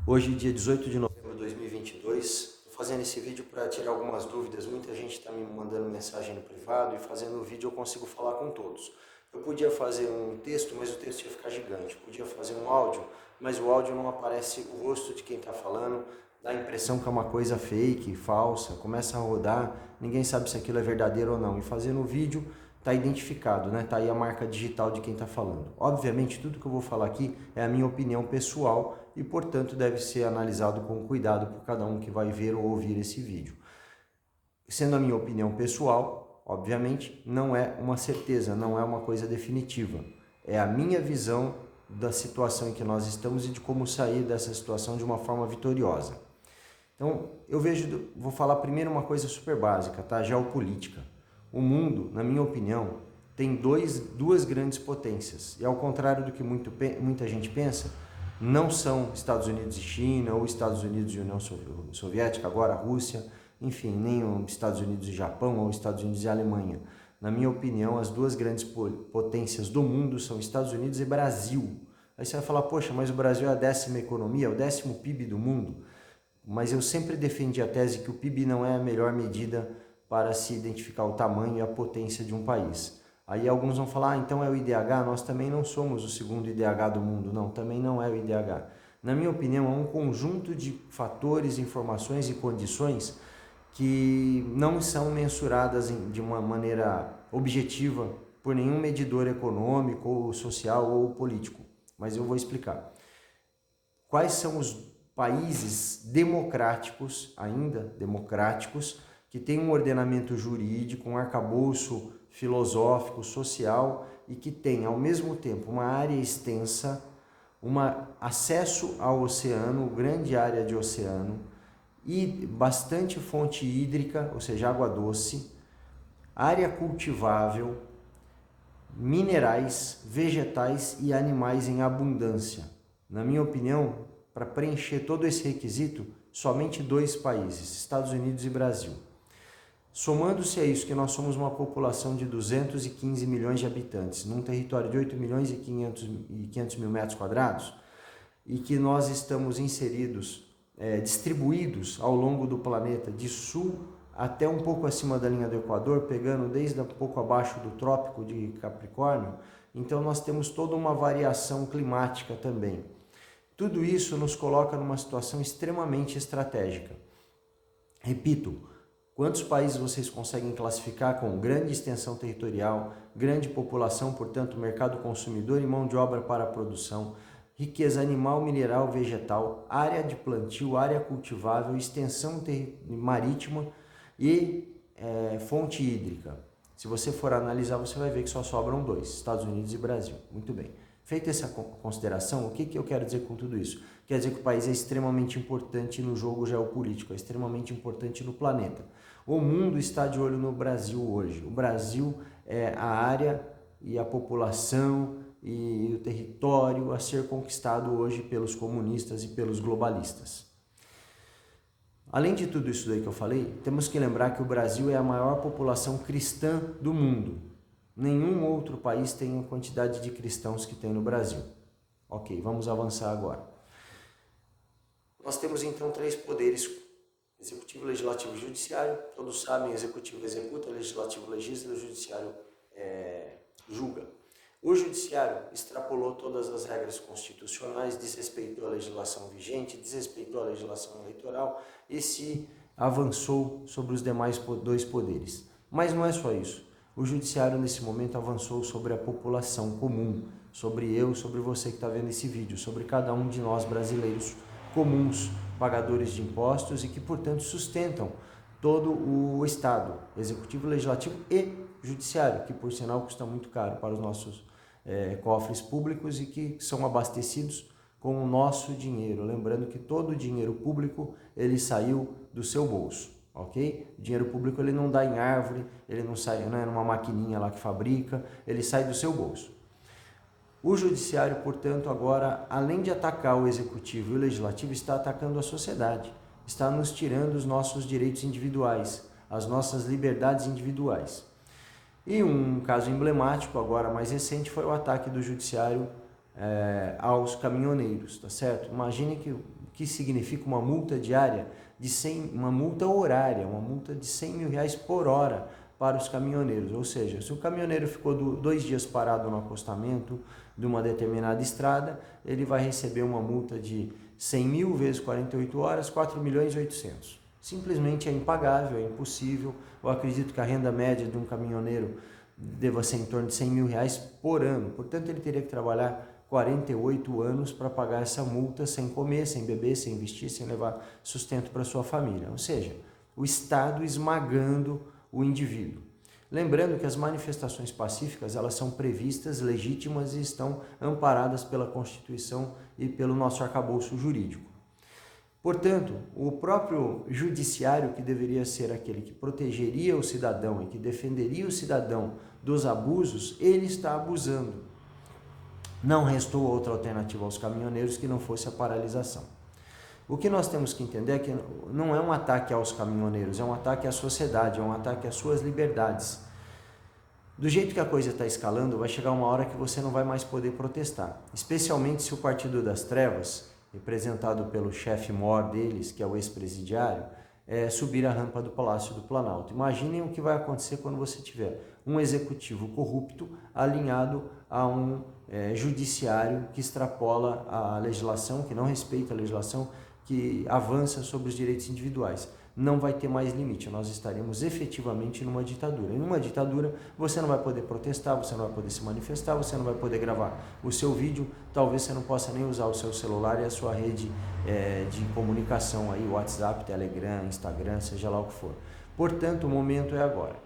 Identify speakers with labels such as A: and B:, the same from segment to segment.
A: Hoje, dia 18 de novembro de 2022, estou fazendo esse vídeo para tirar algumas dúvidas. Muita gente está me mandando mensagem no privado e fazendo o vídeo eu consigo falar com todos. Eu podia fazer um texto, mas o texto ia ficar gigante. Podia fazer um áudio, mas o áudio não aparece o rosto de quem está falando. Dá a impressão que é uma coisa fake, falsa, começa a rodar, ninguém sabe se aquilo é verdadeiro ou não. E fazendo o vídeo está identificado, né? Tá aí a marca digital de quem está falando. Obviamente, tudo que eu vou falar aqui é a minha opinião pessoal e, portanto, deve ser analisado com cuidado por cada um que vai ver ou ouvir esse vídeo. Sendo a minha opinião pessoal, obviamente, não é uma certeza, não é uma coisa definitiva. É a minha visão da situação em que nós estamos e de como sair dessa situação de uma forma vitoriosa. Então, vou falar primeiro uma coisa super básica, tá? Geopolítica. O mundo, na minha opinião, tem duas grandes potências. E ao contrário do que muita gente pensa, não são Estados Unidos e China, ou Estados Unidos e União Soviética, agora a Rússia, enfim, nem os Estados Unidos e Japão, ou Estados Unidos e Alemanha. Na minha opinião, as duas grandes potências do mundo são Estados Unidos e Brasil. Aí você vai falar, poxa, mas o Brasil é a 10ª economia, o 10º PIB do mundo. Mas eu sempre defendi a tese que o PIB não é a melhor medida para se identificar o tamanho e a potência de um país. Aí alguns vão falar, então é o IDH, nós também não somos o segundo IDH do mundo. Não, também não é o IDH. Na minha opinião, é um conjunto de fatores, informações e condições que não são mensuradas de uma maneira objetiva por nenhum medidor econômico, ou social ou político. Mas eu vou explicar. Quais são os países democráticos, ainda democráticos, que têm um ordenamento jurídico, um arcabouço filosófico, social e que tem, ao mesmo tempo, uma área extensa, acesso ao oceano, grande área de oceano e bastante fonte hídrica, ou seja, água doce, área cultivável, minerais, vegetais e animais em abundância. Na minha opinião, para preencher todo esse requisito, somente 2 países, Estados Unidos e Brasil. Somando-se a isso que nós somos uma população de 215 milhões de habitantes, num território de 8 milhões e 500 mil metros quadrados, e que nós estamos inseridos, distribuídos ao longo do planeta, de sul até um pouco acima da linha do Equador, pegando desde um pouco abaixo do trópico de Capricórnio, então nós temos toda uma variação climática também. Tudo isso nos coloca numa situação extremamente estratégica. Repito, quantos países vocês conseguem classificar com grande extensão territorial, grande população, portanto, mercado consumidor e mão de obra para a produção, riqueza animal, mineral, vegetal, área de plantio, área cultivável, extensão marítima e fonte hídrica? Se você for analisar, você vai ver que só sobram 2, Estados Unidos e Brasil. Muito bem. Feita essa consideração, o que eu quero dizer com tudo isso? Quer dizer que o país é extremamente importante no jogo geopolítico, é extremamente importante no planeta. O mundo está de olho no Brasil hoje. O Brasil é a área e a população e o território a ser conquistado hoje pelos comunistas e pelos globalistas. Além de tudo isso daí que eu falei, temos que lembrar que o Brasil é a maior população cristã do mundo. Nenhum outro país tem a quantidade de cristãos que tem no Brasil. Ok, vamos avançar agora. Nós temos então 3 poderes: executivo, legislativo e judiciário. Todos sabem, executivo executa, legislativo legisla, o judiciário julga. O judiciário extrapolou todas as regras constitucionais, desrespeitou a legislação vigente, desrespeitou a legislação eleitoral e se avançou sobre os demais 2 poderes. Mas não é só isso. O judiciário, nesse momento, avançou sobre a população comum, sobre eu, sobre você que está vendo esse vídeo, sobre cada um de nós brasileiros comuns, pagadores de impostos e que, portanto, sustentam todo o Estado, executivo, legislativo e judiciário, que, por sinal, custa muito caro para os nossos cofres públicos e que são abastecidos com o nosso dinheiro. Lembrando que todo o dinheiro público ele saiu do seu bolso. Ok? O dinheiro público ele não dá em árvore, ele não sai numa maquininha lá que fabrica, ele sai do seu bolso. O judiciário, portanto, agora, além de atacar o executivo e o legislativo, está atacando a sociedade, está nos tirando os nossos direitos individuais, as nossas liberdades individuais. E um caso emblemático, agora mais recente, foi o ataque do judiciário aos caminhoneiros, tá certo? Imagine que que significa uma multa diária uma multa horária, uma multa de R$100 mil por hora para os caminhoneiros. Ou seja, se o caminhoneiro ficou 2 dias parado no acostamento de uma determinada estrada, ele vai receber uma multa de 100 mil vezes 48 horas, 4.800.000. Simplesmente é impagável, é impossível. Eu acredito que a renda média de um caminhoneiro deva ser em torno de R$100 mil por ano. Portanto, ele teria que trabalhar 48 anos para pagar essa multa sem comer, sem beber, sem vestir, sem levar sustento para sua família. Ou seja, o Estado esmagando o indivíduo. Lembrando que as manifestações pacíficas, elas são previstas, legítimas e estão amparadas pela Constituição e pelo nosso arcabouço jurídico. Portanto, o próprio judiciário, que deveria ser aquele que protegeria o cidadão e que defenderia o cidadão dos abusos, ele está abusando. Não restou outra alternativa aos caminhoneiros que não fosse a paralisação. O que nós temos que entender é que não é um ataque aos caminhoneiros, é um ataque à sociedade, é um ataque às suas liberdades. Do jeito que a coisa está escalando, vai chegar uma hora que você não vai mais poder protestar, especialmente se o Partido das Trevas, representado pelo chefe maior deles, que é o ex-presidiário, subir a rampa do Palácio do Planalto. Imaginem o que vai acontecer quando você tiver um executivo corrupto alinhado a um judiciário que extrapola a legislação, que não respeita a legislação, que avança sobre os direitos individuais. Não vai ter mais limite, nós estaremos efetivamente numa ditadura. E numa ditadura você não vai poder protestar, você não vai poder se manifestar, você não vai poder gravar o seu vídeo, talvez você não possa nem usar o seu celular e a sua rede de comunicação, aí, WhatsApp, Telegram, Instagram, seja lá o que for. Portanto, o momento é agora.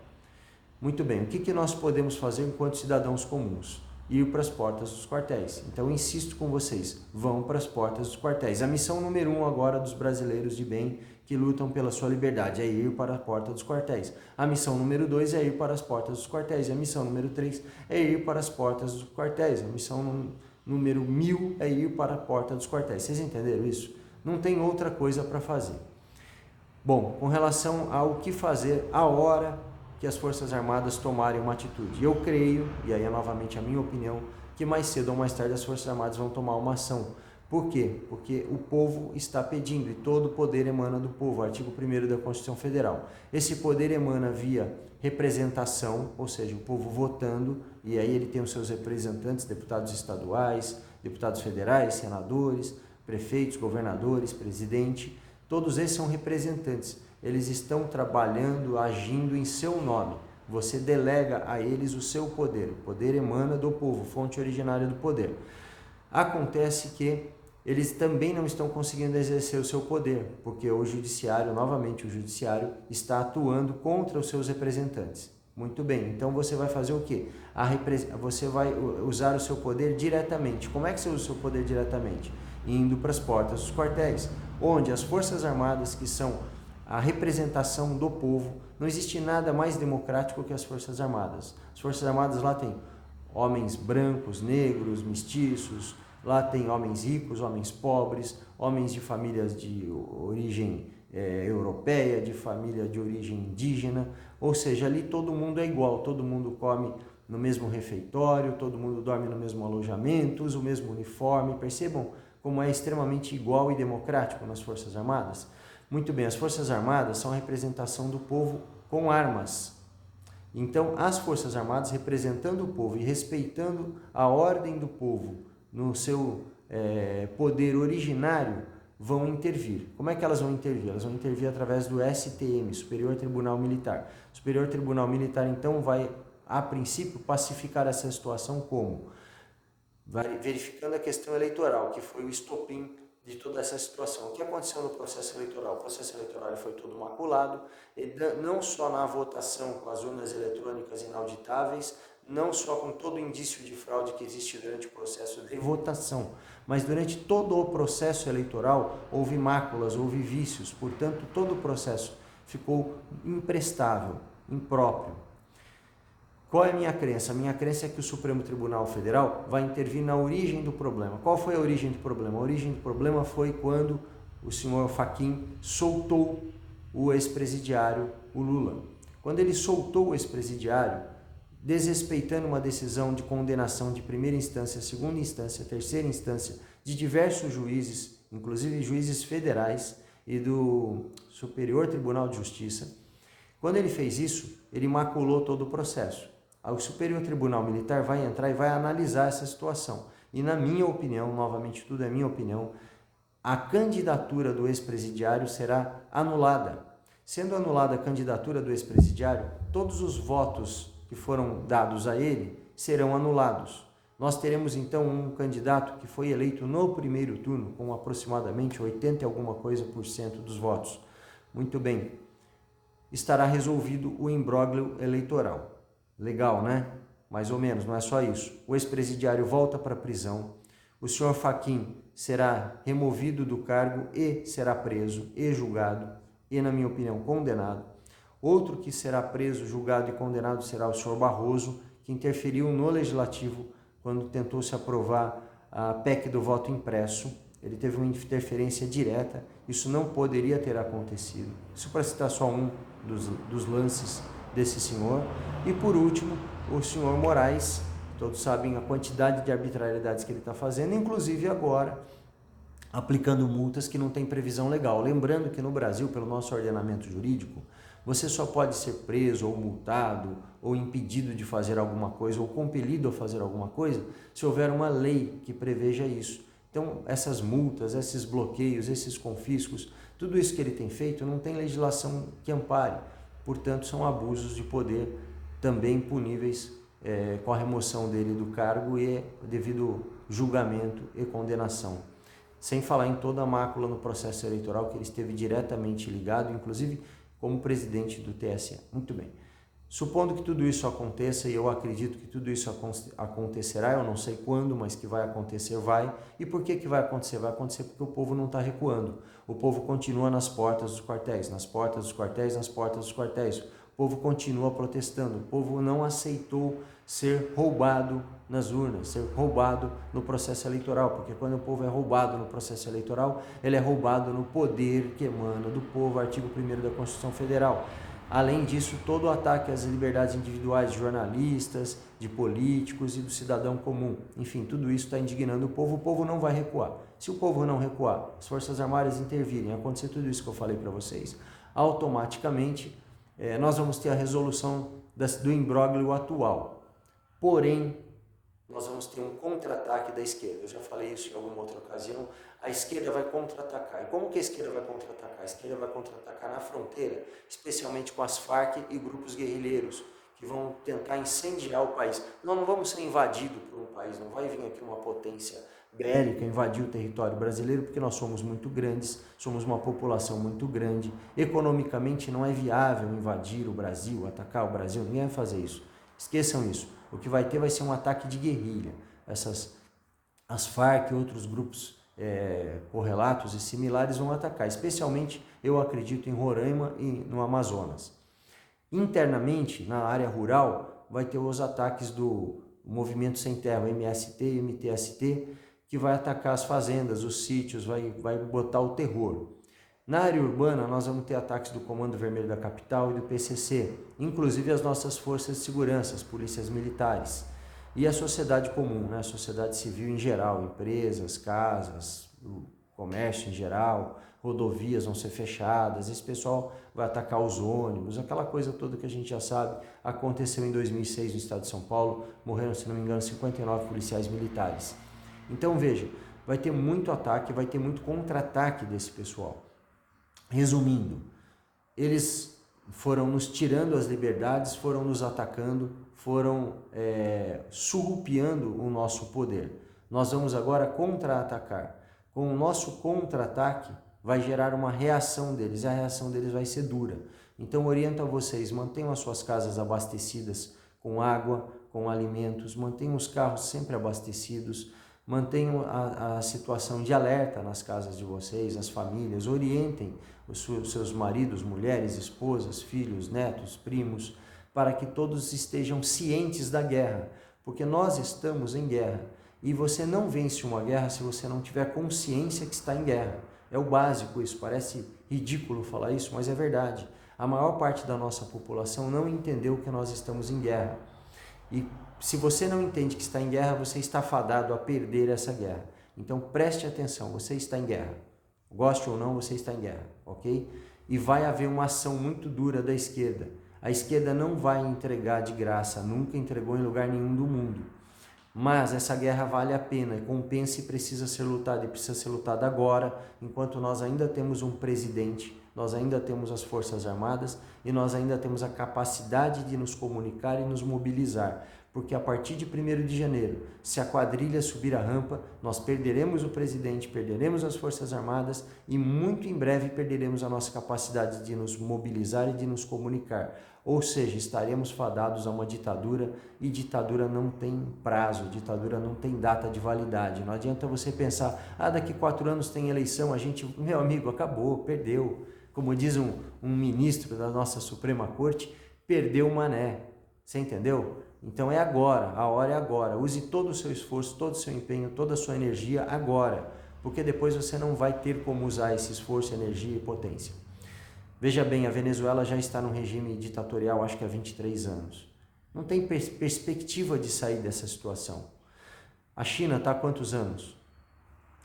A: Muito bem, o que nós podemos fazer enquanto cidadãos comuns? Ir para as portas dos quartéis. Então, eu insisto com vocês, vão para as portas dos quartéis. A missão número 1 agora dos brasileiros de bem que lutam pela sua liberdade é ir para a porta dos quartéis. A missão número 2 é ir para as portas dos quartéis. E a missão número 3 é ir para as portas dos quartéis. A missão número 1000 é ir para a porta dos quartéis. Vocês entenderam isso? Não tem outra coisa para fazer. Bom, com relação ao que fazer a hora que as Forças Armadas tomarem uma atitude. Eu creio, e aí é novamente a minha opinião, que mais cedo ou mais tarde as Forças Armadas vão tomar uma ação. Por quê? Porque o povo está pedindo e todo o poder emana do povo, artigo 1º da Constituição Federal. Esse poder emana via representação, ou seja, o povo votando, e aí ele tem os seus representantes, deputados estaduais, deputados federais, senadores, prefeitos, governadores, presidente, todos esses são representantes. Eles estão trabalhando, agindo em seu nome. Você delega a eles o seu poder. O poder emana do povo, fonte originária do poder. Acontece que eles também não estão conseguindo exercer o seu poder, porque o judiciário, novamente o judiciário, está atuando contra os seus representantes. Muito bem, então você vai fazer o quê? Você vai usar o seu poder diretamente. Como é que você usa o seu poder diretamente? Indo para as portas dos quartéis, onde as Forças Armadas, que são a representação do povo, não existe nada mais democrático que as Forças Armadas. As Forças Armadas lá tem homens brancos, negros, mestiços, lá tem homens ricos, homens pobres, homens de famílias de origem europeia, de família de origem indígena, ou seja, ali todo mundo é igual, todo mundo come no mesmo refeitório, todo mundo dorme no mesmo alojamento, usa o mesmo uniforme. Percebam como é extremamente igual e democrático nas Forças Armadas? Muito bem, as Forças Armadas são a representação do povo com armas. Então, as Forças Armadas, representando o povo e respeitando a ordem do povo no seu poder originário, vão intervir. Como é que elas vão intervir? Elas vão intervir através do STM, Superior Tribunal Militar. O Superior Tribunal Militar, então, vai, a princípio, pacificar essa situação como? Vai verificando a questão eleitoral, que foi o estopim de toda essa situação. O que aconteceu no processo eleitoral? O processo eleitoral foi todo maculado, não só na votação com as urnas eletrônicas inauditáveis, não só com todo o indício de fraude que existe durante o processo de votação, mas durante todo o processo eleitoral houve máculas, houve vícios, portanto todo o processo ficou imprestável, impróprio. Qual é a minha crença? A minha crença é que o Supremo Tribunal Federal vai intervir na origem do problema. Qual foi a origem do problema? A origem do problema foi quando o senhor Fachin soltou o ex-presidiário, o Lula. Quando ele soltou o ex-presidiário, desrespeitando uma decisão de condenação de primeira instância, segunda instância, terceira instância, de diversos juízes inclusive juízes federais e do Superior Tribunal de Justiça. Quando ele fez isso, ele maculou todo o processo. O Superior Tribunal Militar vai entrar e vai analisar essa situação. E na minha opinião, novamente tudo é minha opinião, a candidatura do ex-presidiário será anulada. Sendo anulada a candidatura do ex-presidiário, todos os votos que foram dados a ele serão anulados. Nós teremos então um candidato que foi eleito no primeiro turno com aproximadamente 80 e alguma coisa por cento dos votos. Muito bem, estará resolvido o imbróglio eleitoral. Legal, né? Mais ou menos, não é só isso. O ex-presidiário volta para a prisão, o senhor Fachin será removido do cargo e será preso e julgado e, na minha opinião, condenado. Outro que será preso, julgado e condenado será o senhor Barroso, que interferiu no legislativo quando tentou se aprovar a PEC do voto impresso. Ele teve uma interferência direta, isso não poderia ter acontecido. Isso para citar só um dos lances desse senhor. E por último, o senhor Moraes, todos sabem a quantidade de arbitrariedades que ele está fazendo, inclusive agora aplicando multas que não tem previsão legal. Lembrando que no Brasil, pelo nosso ordenamento jurídico, você só pode ser preso ou multado ou impedido de fazer alguma coisa ou compelido a fazer alguma coisa se houver uma lei que preveja isso. Então, essas multas, esses bloqueios, esses confiscos, tudo isso que ele tem feito não tem legislação que ampare. Portanto, são abusos de poder também puníveis com a remoção dele do cargo e devido julgamento e condenação. Sem falar em toda a mácula no processo eleitoral que ele esteve diretamente ligado, inclusive como presidente do TSE. Muito bem. Supondo que tudo isso aconteça, e eu acredito que tudo isso acontecerá, eu não sei quando, mas que vai acontecer, vai. E por que vai acontecer? Vai acontecer porque o povo não está recuando. O povo continua nas portas dos quartéis, nas portas dos quartéis, nas portas dos quartéis. O povo continua protestando. O povo não aceitou ser roubado nas urnas, ser roubado no processo eleitoral, porque quando o povo é roubado no processo eleitoral, ele é roubado no poder que emana do povo, artigo 1º da Constituição Federal. Além disso, todo o ataque às liberdades individuais de jornalistas, de políticos e do cidadão comum. Enfim, tudo isso está indignando o povo não vai recuar. Se o povo não recuar, as Forças Armadas intervirem, acontecer tudo isso que eu falei para vocês, automaticamente nós vamos ter a resolução do imbróglio atual. Porém, nós vamos ter um contra-ataque da esquerda. Eu já falei isso em alguma outra ocasião. A esquerda vai contra-atacar. E como que a esquerda vai contra-atacar? A esquerda vai contra-atacar na fronteira, especialmente com as Farc e grupos guerrilheiros, que vão tentar incendiar o país. Nós não vamos ser invadidos por um país, não vai vir aqui uma potência bélica invadir o território brasileiro, porque nós somos muito grandes, somos uma população muito grande. Economicamente não é viável invadir o Brasil, atacar o Brasil, ninguém vai fazer isso. Esqueçam isso. O que vai ter vai ser um ataque de guerrilha. As Farc e outros grupos correlatos e similares vão atacar. Especialmente, eu acredito, em Roraima e no Amazonas. Internamente, na área rural, vai ter os ataques do Movimento Sem Terra, o MST e MTST, que vai atacar as fazendas, os sítios, vai botar o terror. Na área urbana, nós vamos ter ataques do Comando Vermelho da Capital e do PCC, inclusive as nossas forças de segurança, as polícias militares, e a sociedade comum, né? A sociedade civil em geral, empresas, casas, o comércio em geral, rodovias vão ser fechadas, esse pessoal vai atacar os ônibus, aquela coisa toda que a gente já sabe, aconteceu em 2006 no estado de São Paulo, morreram, se não me engano, 59 policiais militares. Então, veja, vai ter muito ataque, vai ter muito contra-ataque desse pessoal. Resumindo, eles foram nos tirando as liberdades, foram nos atacando, foram surrupiando o nosso poder. Nós vamos agora contra-atacar. Com o nosso contra-ataque, vai gerar uma reação deles, e a reação deles vai ser dura. Então, oriento a vocês, mantenham as suas casas abastecidas com água, com alimentos, mantenham os carros sempre abastecidos, mantenham a situação de alerta nas casas de vocês, as famílias, orientem os seus maridos, mulheres, esposas, filhos, netos, primos, para que todos estejam cientes da guerra, porque nós estamos em guerra e você não vence uma guerra se você não tiver consciência que está em guerra. É o básico isso, parece ridículo falar isso, mas é verdade. A maior parte da nossa população não entendeu que nós estamos em guerra. E se você não entende que está em guerra, você está fadado a perder essa guerra. Então preste atenção, você está em guerra. Goste ou não, você está em guerra, ok? E vai haver uma ação muito dura da esquerda. A esquerda não vai entregar de graça, nunca entregou em lugar nenhum do mundo. Mas essa guerra vale a pena, compensa e precisa ser lutada, e precisa ser lutada agora, enquanto nós ainda temos um presidente, nós ainda temos as Forças Armadas e nós ainda temos a capacidade de nos comunicar e nos mobilizar. Porque a partir de 1º de janeiro, se a quadrilha subir a rampa, nós perderemos o presidente, perderemos as Forças Armadas e muito em breve perderemos a nossa capacidade de nos mobilizar e de nos comunicar. Ou seja, estaremos fadados a uma ditadura e ditadura não tem prazo, ditadura não tem data de validade. Não adianta você pensar, daqui 4 anos tem eleição, a gente, meu amigo, acabou, perdeu. Como diz um ministro da nossa Suprema Corte, perdeu o mané. Você entendeu? Então é agora, a hora é agora. Use todo o seu esforço, todo o seu empenho, toda a sua energia agora, porque depois você não vai ter como usar esse esforço, energia e potência. Veja bem, a Venezuela já está num regime ditatorial, acho que há 23 anos. Não tem perspectiva de sair dessa situação. A China está há quantos anos?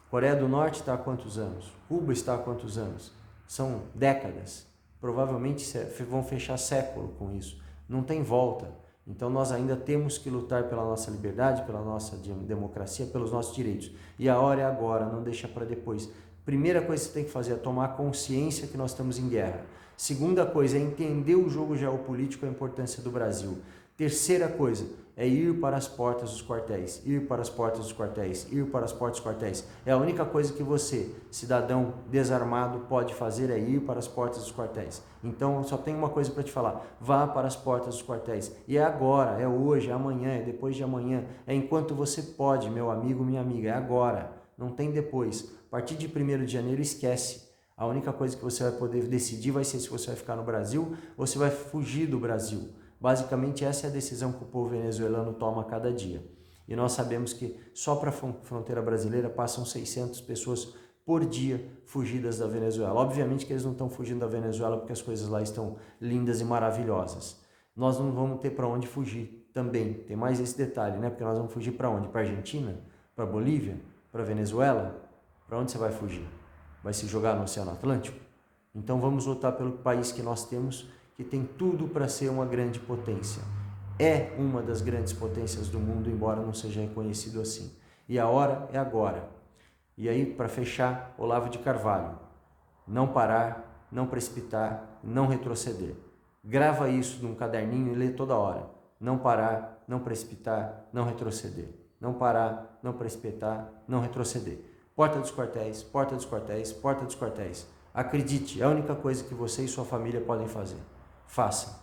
A: A Coreia do Norte está há quantos anos? Cuba está há quantos anos? São décadas. Provavelmente vão fechar século com isso. Não tem volta. Então nós ainda temos que lutar pela nossa liberdade, pela nossa democracia, pelos nossos direitos. E a hora é agora, não deixa para depois. Primeira coisa que você tem que fazer é tomar consciência que nós estamos em guerra. Segunda coisa é entender o jogo geopolítico e a importância do Brasil. Terceira coisa é ir para as portas dos quartéis, ir para as portas dos quartéis, ir para as portas dos quartéis. É a única coisa que você, cidadão desarmado, pode fazer, é ir para as portas dos quartéis. Então, só tem uma coisa para te falar, vá para as portas dos quartéis. E é agora, é hoje, é amanhã, é depois de amanhã, é enquanto você pode, meu amigo, minha amiga, é agora, não tem depois. A partir de 1º de janeiro, esquece. A única coisa que você vai poder decidir vai ser se você vai ficar no Brasil ou se vai fugir do Brasil. Basicamente, essa é a decisão que o povo venezuelano toma a cada dia. E nós sabemos que só para a fronteira brasileira passam 600 pessoas por dia fugidas da Venezuela. Obviamente que eles não estão fugindo da Venezuela porque as coisas lá estão lindas e maravilhosas. Nós não vamos ter para onde fugir também. Tem mais esse detalhe, né? Porque nós vamos fugir para onde? Para a Argentina? Para a Bolívia? Para a Venezuela? Para onde você vai fugir? Vai se jogar no Oceano Atlântico? Então vamos lutar pelo país que nós temos, que tem tudo para ser uma grande potência. É uma das grandes potências do mundo, embora não seja reconhecido assim. E a hora é agora. E aí, para fechar, Olavo de Carvalho. Não parar, não precipitar, não retroceder. Grava isso num caderninho e lê toda hora. Não parar, não precipitar, não retroceder. Não parar, não precipitar, não retroceder. Porta dos quartéis, porta dos quartéis, porta dos quartéis. Acredite, é a única coisa que você e sua família podem fazer. Faça.